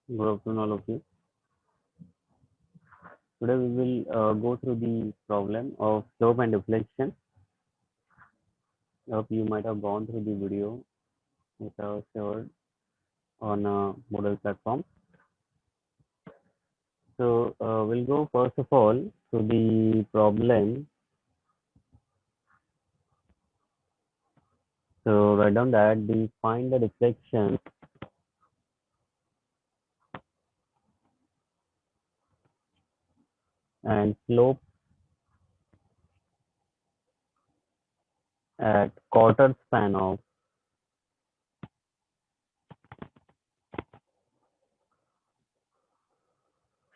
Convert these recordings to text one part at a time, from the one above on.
Good afternoon, all of you. Today we will go through the problem of slope and deflection. Hope you might have gone through the video which I was shared on Moodle platform. So we'll go first of all to the problem. So write down that the find the deflection and slope at quarter span of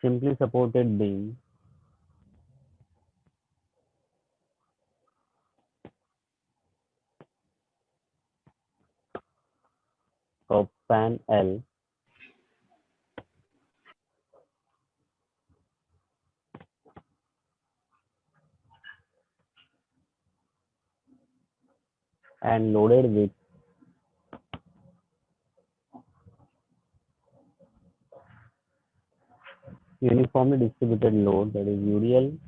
simply supported beam of span L and loaded with uniformly distributed load, that is UDL,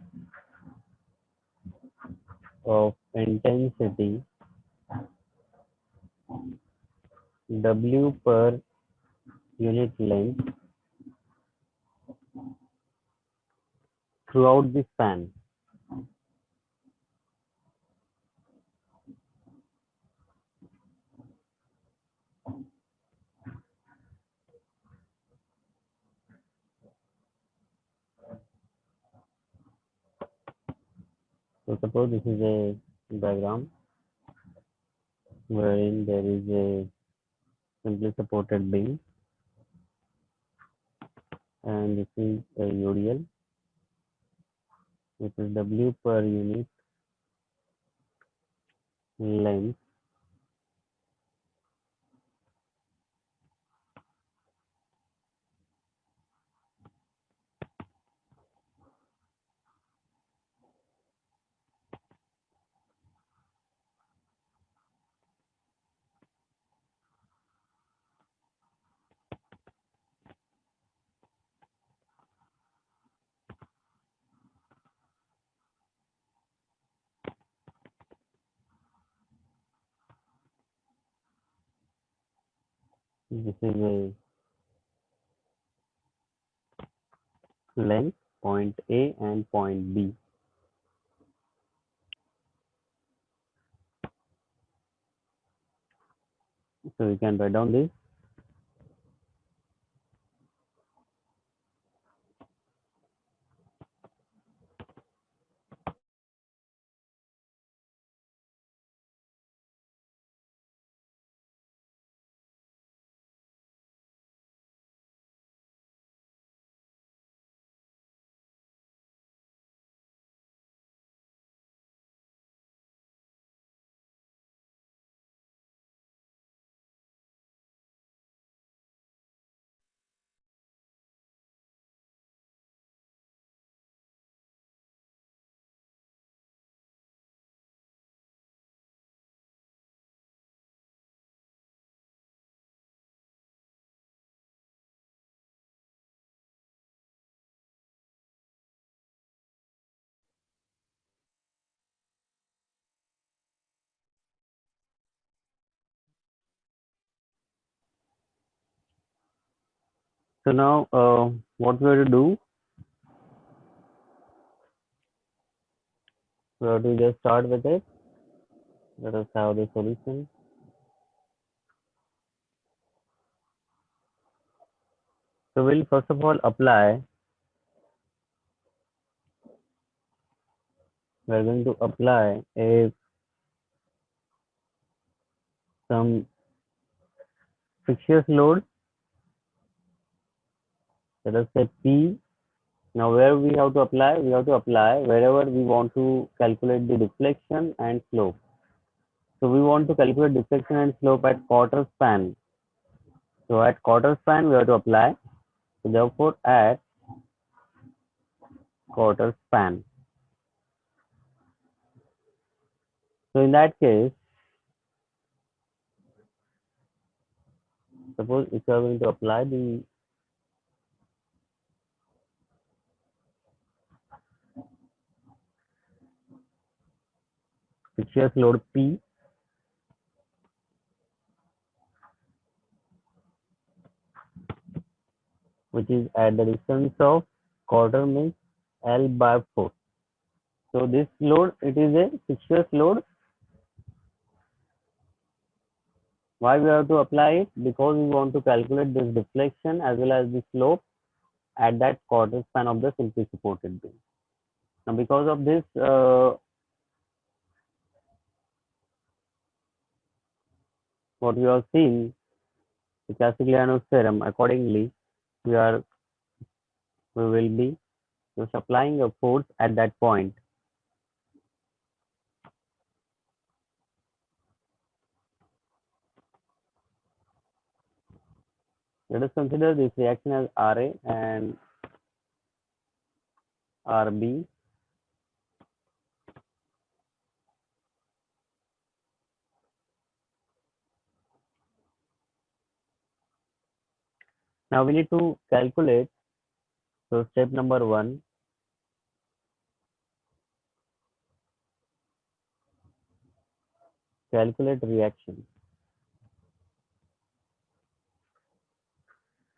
of intensity W per unit length throughout the span. So suppose this is a diagram wherein there is a simply supported beam and this is a UDL, which is W per unit length. This is a length, point A and point B. So you can write down this. So now what we have to do, we have to just start with it. Let us have the solution. So we'll first of all apply, we're going to apply a some fixed load, let us say P. Now where we have to apply? We have to apply wherever we want to calculate the deflection and slope. So we want to calculate deflection and slope at quarter span. So at quarter span we have to apply. So therefore at quarter span. So in that case, suppose if you are going to apply the fixed load P, which is at the distance of quarter means L by 4. So this load, it is a fixed load. Why we have to apply it? Because we want to calculate this deflection as well as the slope at that quarter span of the simply supported beam. Now, because of this, what we have seen, the Castigliano's theorem, accordingly, we will be just applying a force at that point. Let us consider this reaction as Ra and Rb. Now we need to calculate. So step number 1, calculate reaction.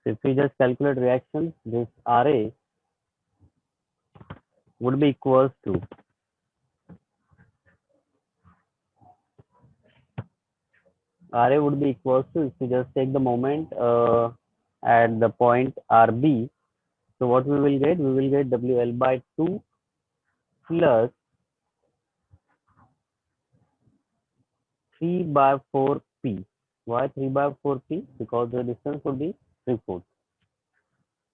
So if we just calculate reaction, this Ra would be equals to Ra would be equals to, if we just take the moment at the point Rb, so what we will get? We will get WL by 2 plus 3 by 4P. Why 3 by 4P? Because the distance would be 3/4.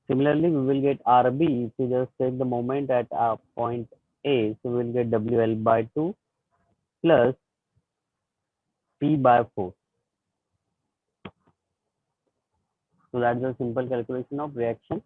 Similarly, we will get Rb if we just take the moment at point A, so we will get WL by 2 plus P by 4. So that's a simple calculation of reaction.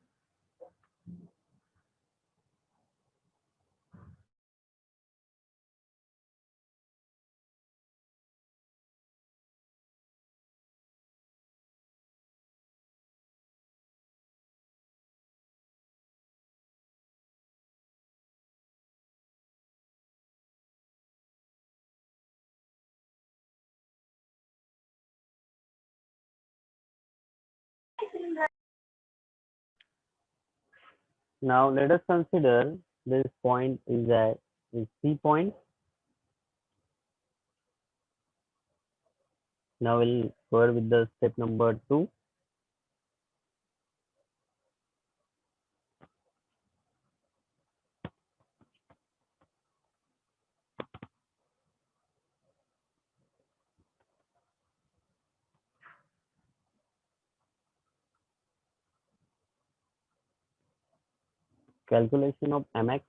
Now let us consider this point is C point. Now we'll go with the step number 2. Calculation of Mx.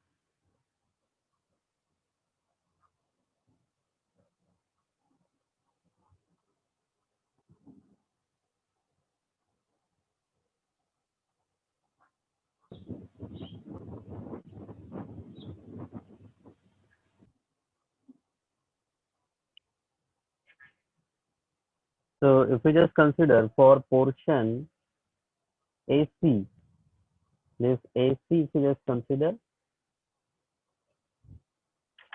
So if we just consider for portion AC, this AC if we just consider,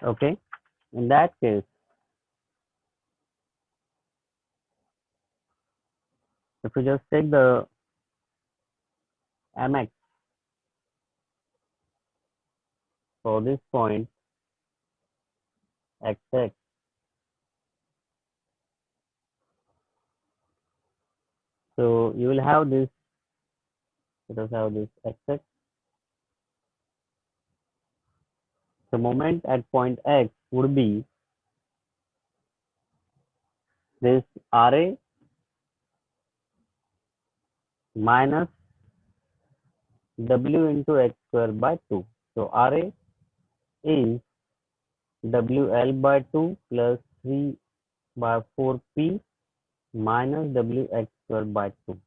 okay, in that case, if we just take the Mx for this point XX, so you will have this, let us have this XX. The moment at point X would be this Ra minus W into X square by 2. So Ra is WL by 2 plus 3 by 4P minus Wx square by 2.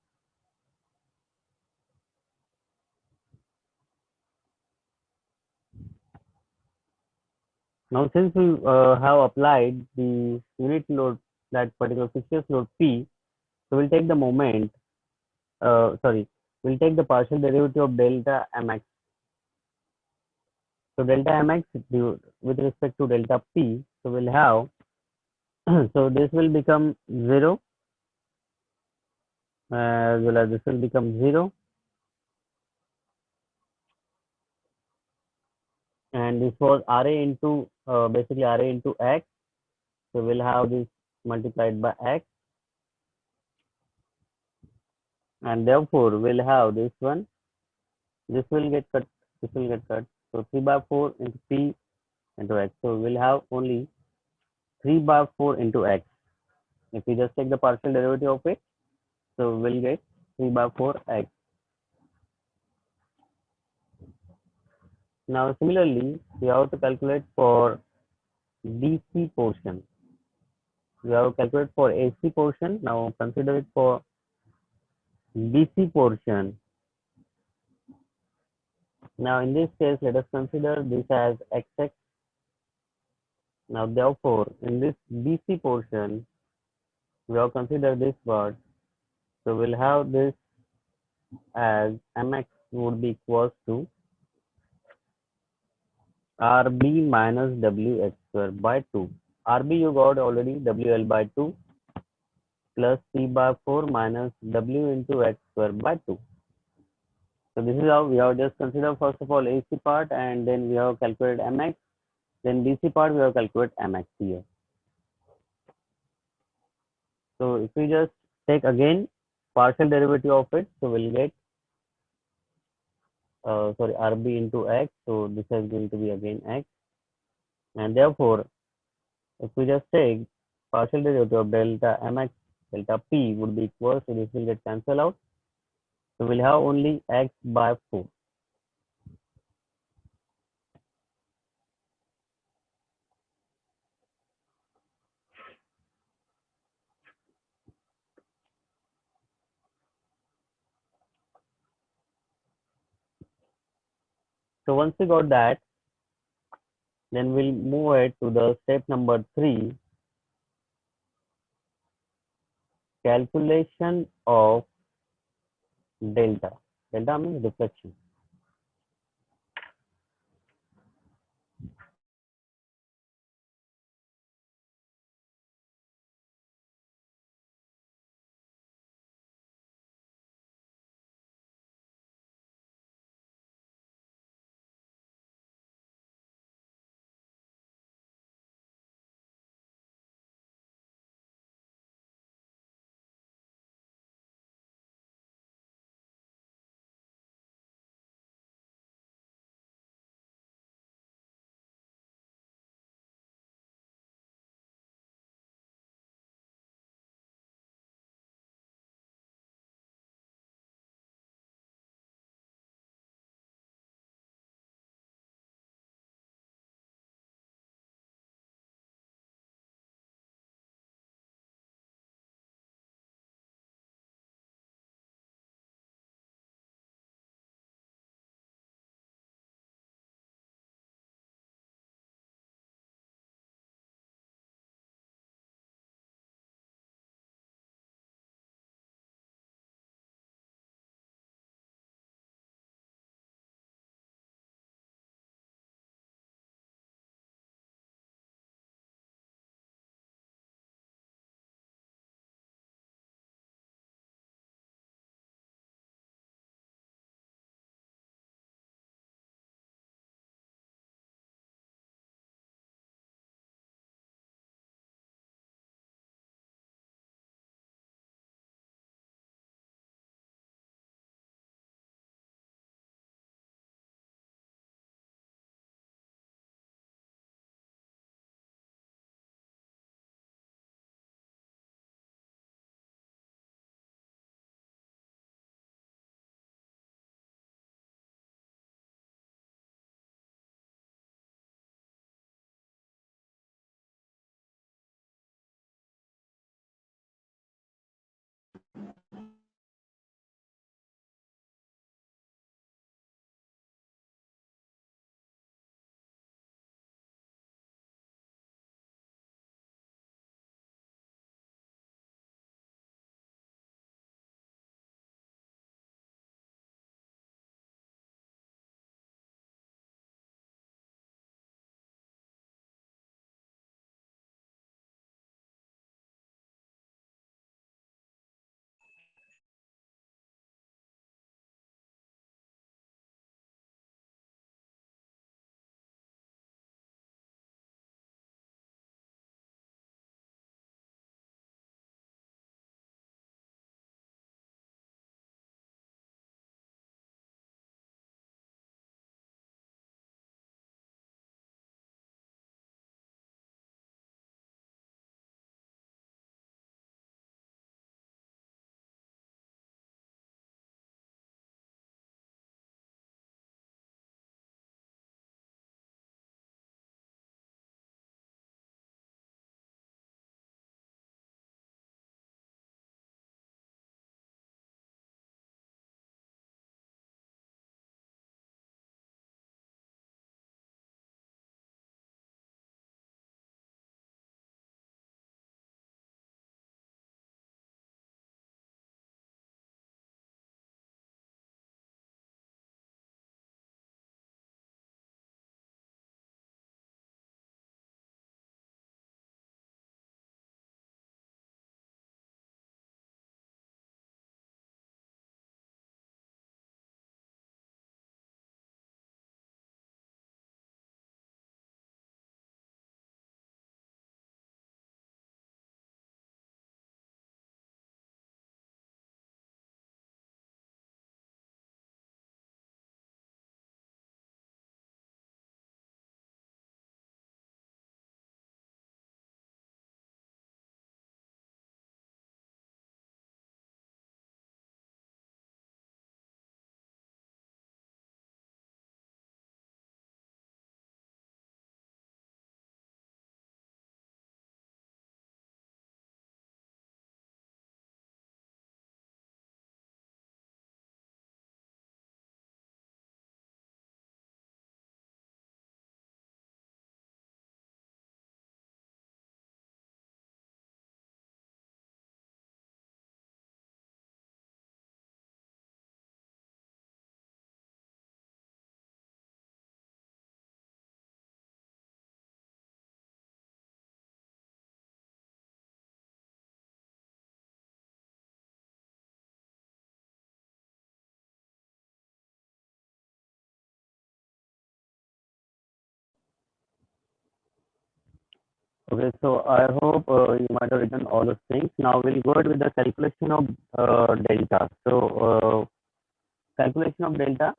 Now, since we have applied the unit load, that particular fixed load P, so we'll take the moment, we'll take the partial derivative of delta Mx. So delta Mx with respect to delta P, So we'll have so this will become 0 as well as this will become 0, and this was RA into basically RA into X. So we'll have this multiplied by X, and therefore we'll have this one. This will get cut. This will get cut. So 3 by 4 into P into X. So we'll have only 3 by 4 into X. If we just take the partial derivative of it, so we'll get 3 by 4 X. Now similarly, we have to calculate for DC portion. We have to calculate for AC portion. Now consider it for DC portion. Now in this case, let us consider this as XX. Now therefore, in this DC portion, we have considered this part. So we'll have this as mx would be equals to RB minus WH square by 2. RB you got already WL by 2 plus P by 4 minus W into X square by 2. So this is how we have just considered first of all AC part, and then we have calculated mx. Then DC part we have calculated mx here. So if we just take again partial derivative of it, so we'll get sorry RB into X. So this is going to be again X, and therefore if we just take partial derivative of delta mx delta p would be equal, so this will get cancelled out. So we'll have only x by 4. So once we got that, then we'll move ahead to the step number 3, calculation of delta. Delta means deflection. Okay, so I hope you might have written all those things. Now we'll go ahead with the calculation of delta. So calculation of delta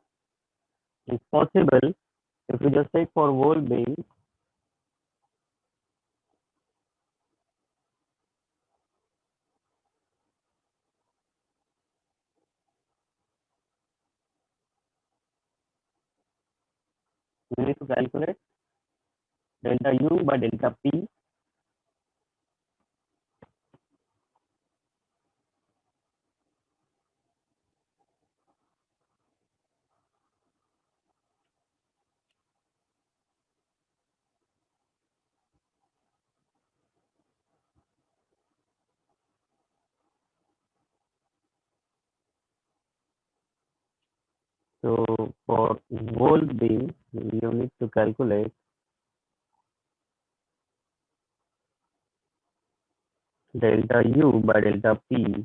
is possible if you just take for whole being we need to calculate delta U by delta P. So for whole being, you need to calculate delta U by delta P,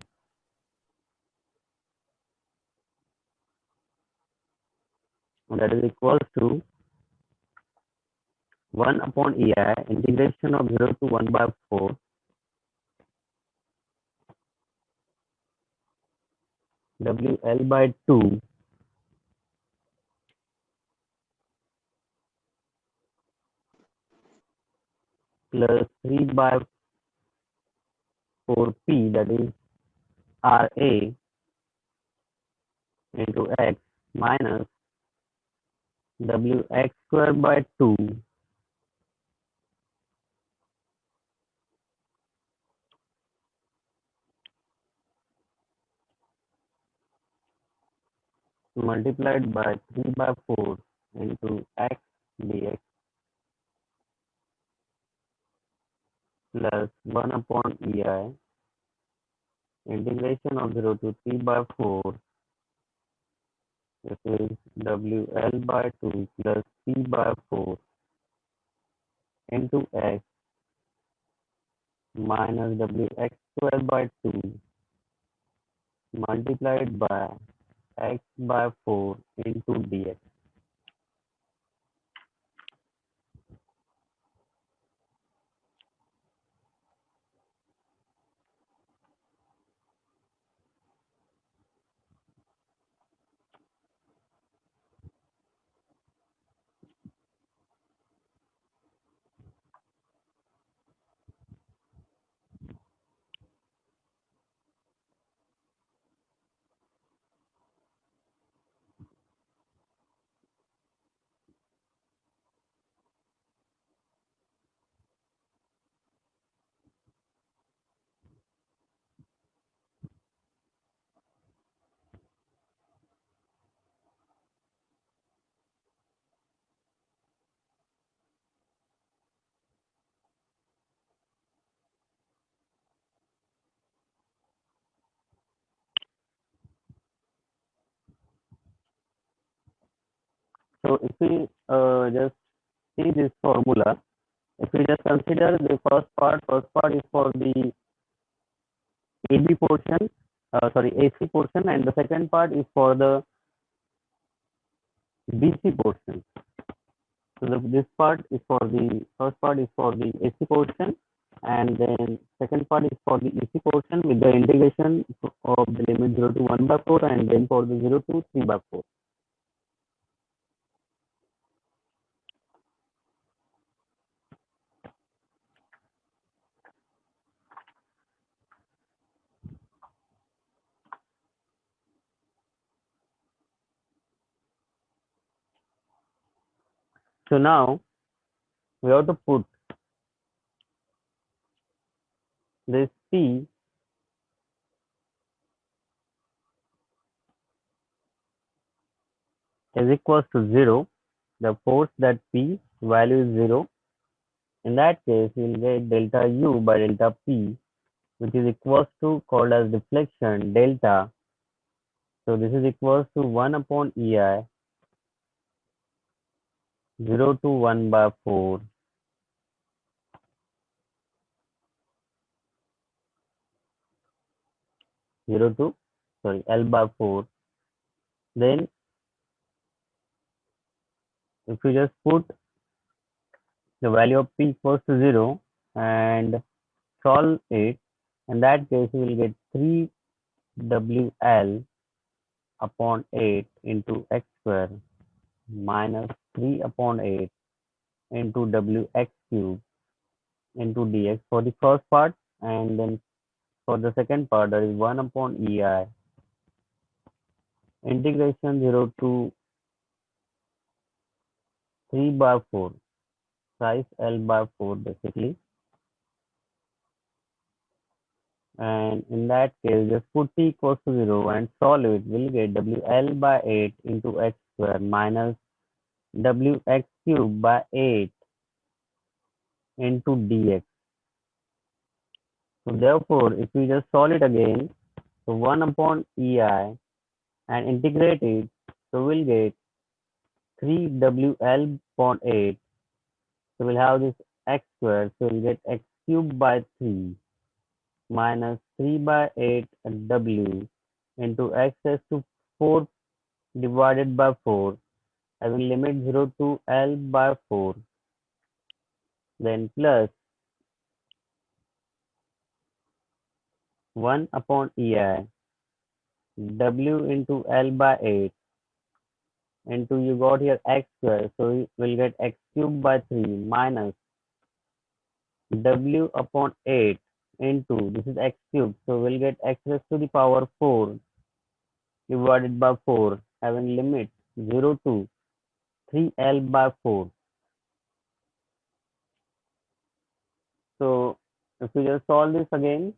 that is equals to 1 upon EI integration of 0 to 1 by 4 WL by 2 plus 3 by 4P, that is RA into X minus WX square by 2 multiplied by 3 by 4 into X dx plus 1 upon EI integration of 0 to 3 by 4. This is WL by 2 plus P by 4 into X minus WX square by 2 multiplied by X by 4 into dx. So if we just see this formula, if we just consider the first part is for the AB portion, sorry, AC portion, and the second part is for the BC portion. So this part is for the first part is for the AC portion, and then second part is for the EC portion with the integration of the limit 0 to 1 by 4, and then for the 0 to 3 by 4. So now we have to put this P is equals to 0. The force that P value is 0. In that case, we'll get delta U by delta P, which is equals to called as deflection delta. So this is equals to 1 upon EI 0 to 1 by 4 0 to sorry L by 4. Then if you just put the value of P equals to 0 and solve it. In that case, we will get 3WL upon 8 into x square minus 3 upon 8 into wx cube into dx for the first part, and then for the second part, that is 1 upon ei integration 0 to 3 by 4 thrice L by 4 basically. And in that case, just put t equals to 0 and solve it. We'll get WL by 8 into x square minus WX cube by 8 into dx. So therefore, if we just solve it again, so 1 upon EI and integrate it, so we'll get 3WL upon 8. So we'll have this x square, so we'll get x cube by 3 minus 3 by 8 W into x raised to 4 divided by 4, having limit 0 to L by 4, then plus 1 upon EI W into L by 8 into, you got here x square, so we'll get x cube by 3 minus W upon 8 into, this is x cube, so we'll get x raised to the power 4 divided by 4, having limit 0 to 3L by 4. So if we just solve this again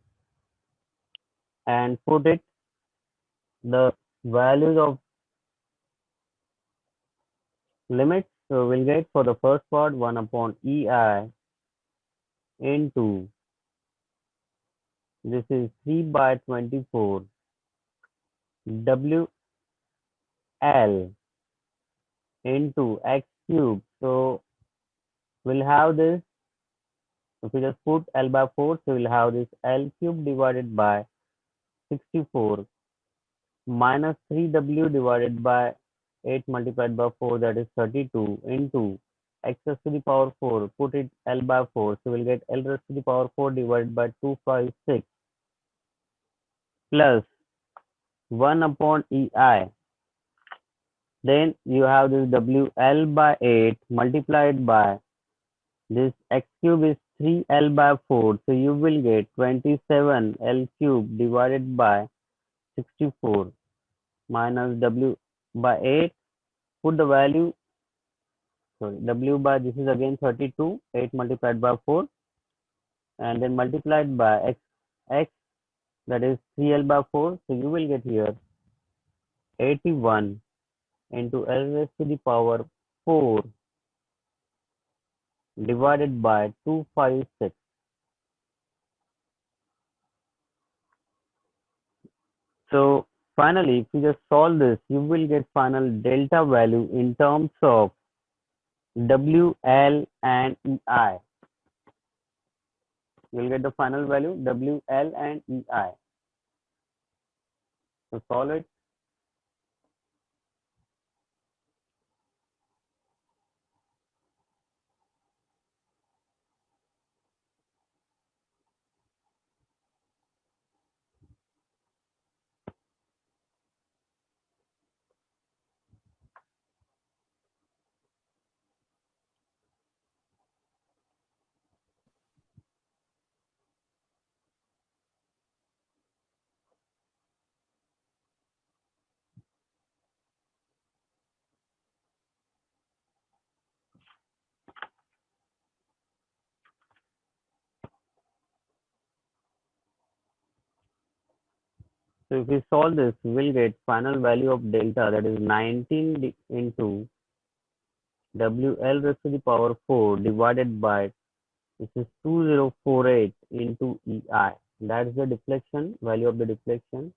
and put it, the values of limits, so we'll get for the first part 1 upon EI into, this is 3 by 24 WL into x cube. So we'll have this, if we just put L by 4, so we'll have this L cube divided by 64 minus 3W divided by 8 multiplied by 4, that is 32, into x raised to the power 4, put it L by 4, so we'll get L raised to the power 4 divided by 256 plus 1 upon EI. Then you have this WL by 8 multiplied by this x cube is 3L by 4, so you will get 27 L cube divided by 64 minus W by 8, put the value, sorry, W by, this is again 32, 8 multiplied by 4, and then multiplied by x, that is 3L by 4, so you will get here 81 into L raised to the power 4 divided by 256. So finally, if you just solve this, you will get final delta value in terms of W, L, and EI. You will get the final value W, L, and EI. So solve it. So if we solve this, we will get final value of delta, that is 19 into WL raised to the power 4 divided by, this is 2048 into EI. That is the deflection, value of the deflection.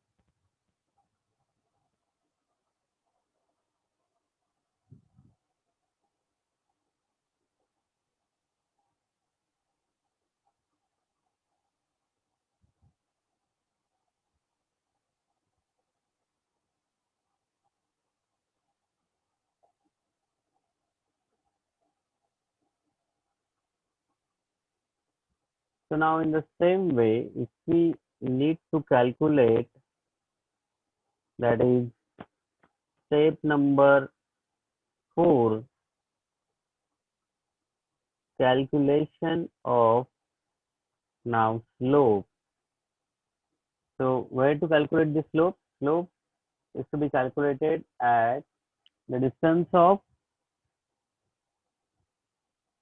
So now in the same way, if we need to calculate, that is step number 4, calculation of now slope. So where to calculate the slope? Slope is to be calculated at the distance of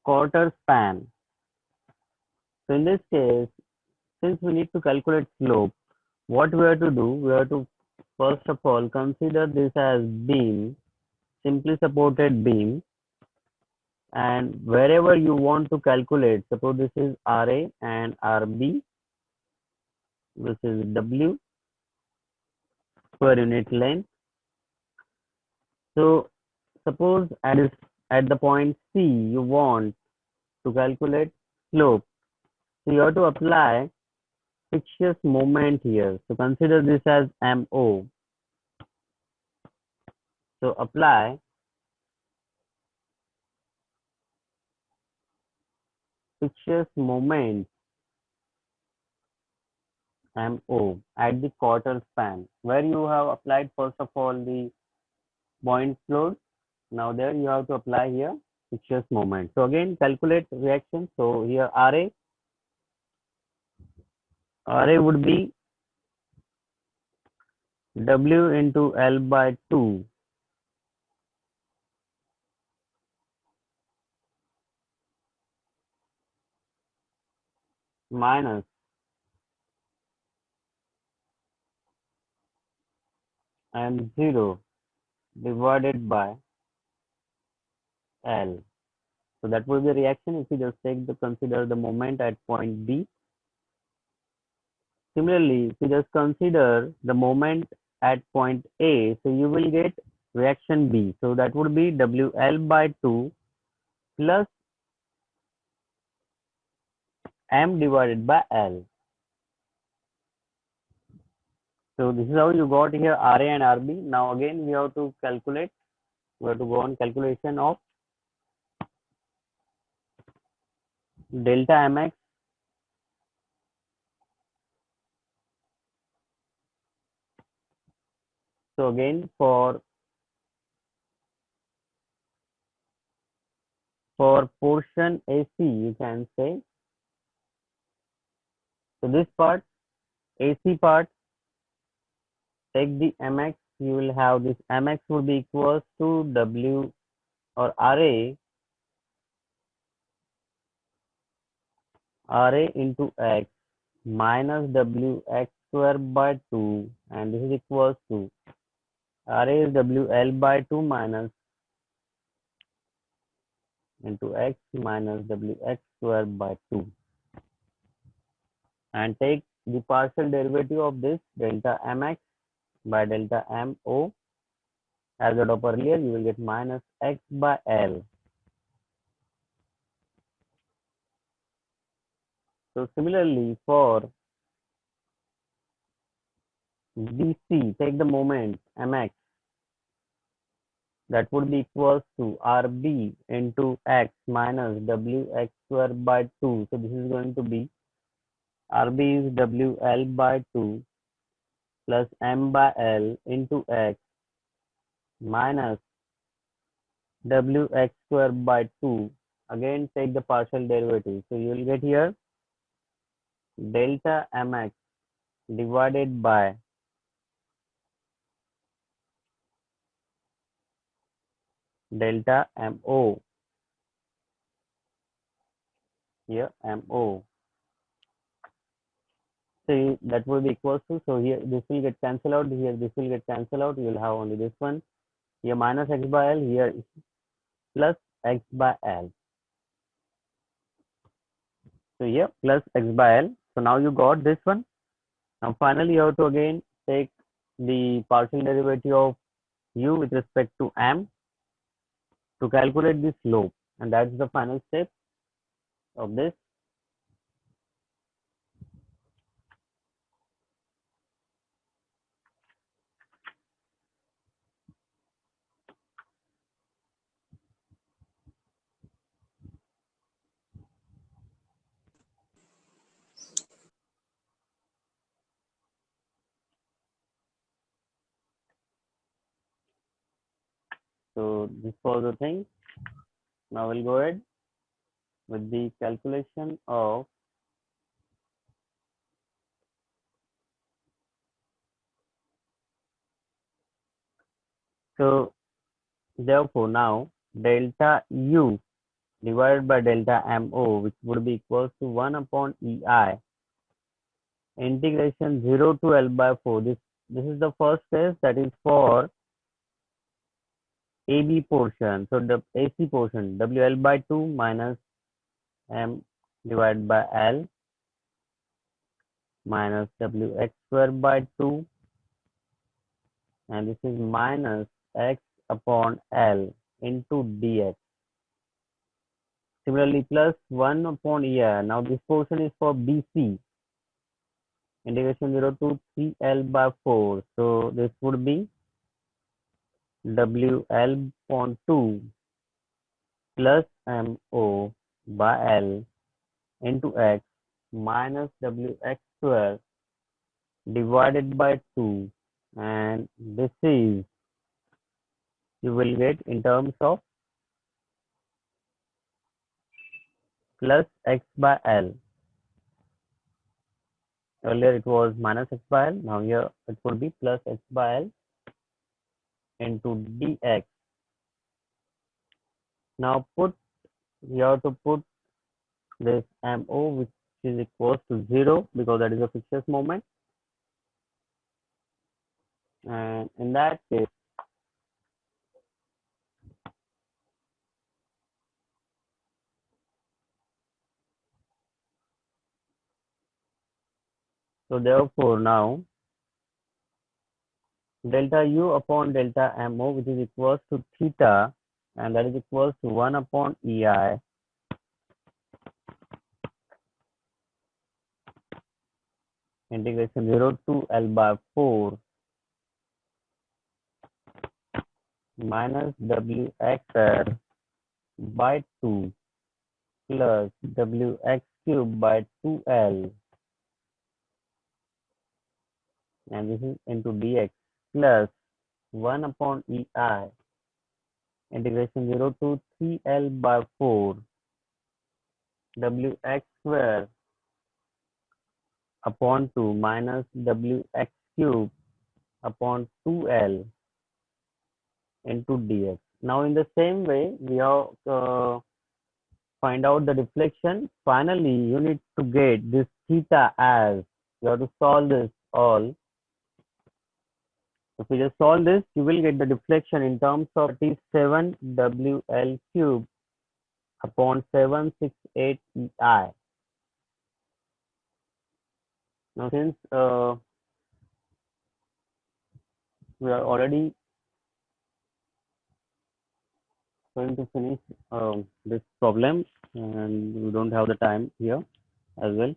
quarter span. So in this case, since we need to calculate slope, what we have to do, we have to first of all consider this as beam, simply supported beam, and wherever you want to calculate, suppose this is RA and RB, this is W per unit length. So suppose at the point C you want to calculate slope, so you have to apply Fixtures moment here. So consider this as MO. So apply Fixtures moment MO at the quarter span, where you have applied first of all the point load. Now there you have to apply here Fixtures moment. So again calculate reaction. So here RA would be W into L by 2 minus M0 divided by L. So that will be a reaction if you just consider the moment at point B. Similarly, if you just consider the moment at point A, so you will get reaction B. So that would be WL by 2 plus M divided by L. So this is how you got here RA and RB. Now again we have to calculate, we have to go on calculation of delta Mx. So again for portion AC you can say, so this part, AC part, take the Mx, you will have this Mx would be equals to W or RA into X minus WX square by 2, and this is equals to RA is WL by 2 minus into X minus WX square by 2, and take the partial derivative of this delta Mx by delta Mo. As I told earlier, you will get minus X by L. So similarly for BC, take the moment Mx, that would be equals to RB into X minus WX square by 2. So this is going to be RB is WL by 2 plus M by L into X minus WX square by 2. Again take the partial derivative. So you will get here delta Mx divided by delta Mo. Here Mo. So that will be equals to, so here this will get cancelled out, here this will get cancelled out, you will have only this one. Here minus X by L, here plus X by L. So here plus X by L. So now you got this one. Now finally you have to again take the partial derivative of U with respect to M to calculate the slope, and that's the final step of this. So this was the thing. Now we'll go ahead with the calculation of, so therefore now delta U divided by delta MO, which would be equals to 1 upon EI integration 0 to L by 4. This is the first case, that is for AB portion. So the AC portion, WL by 2 minus M divided by L minus WX square by 2, and this is minus X upon L into dx. Similarly, plus 1 upon EI. Now this portion is for BC, integration 0 to 3L by 4. So this would be WL upon 2 plus MO by L into X minus WX square divided by 2, and this is, you will get in terms of plus X by L. Earlier it was minus X by L, now here it would be plus X by L into dx. Now you have to put this MO, which is equals to 0 because that is a viscous moment, and in that case, so therefore now delta U upon delta MO, which is equals to theta, and that is equals to 1 upon EI integration 0 to L by 4 minus WXR by 2 plus WX cube by 2L, and this is into dx, plus 1 upon EI integration 0 to 3L by 4 WX square upon 2 minus WX cube upon 2L into dx. Now in the same way, we have find out the deflection. Finally, you need to get this theta as, you have to solve this all. If you just solve this, you will get the deflection in terms of 37 WL cube upon 768 EI. Now since we are already going to finish this problem and we don't have the time here as well,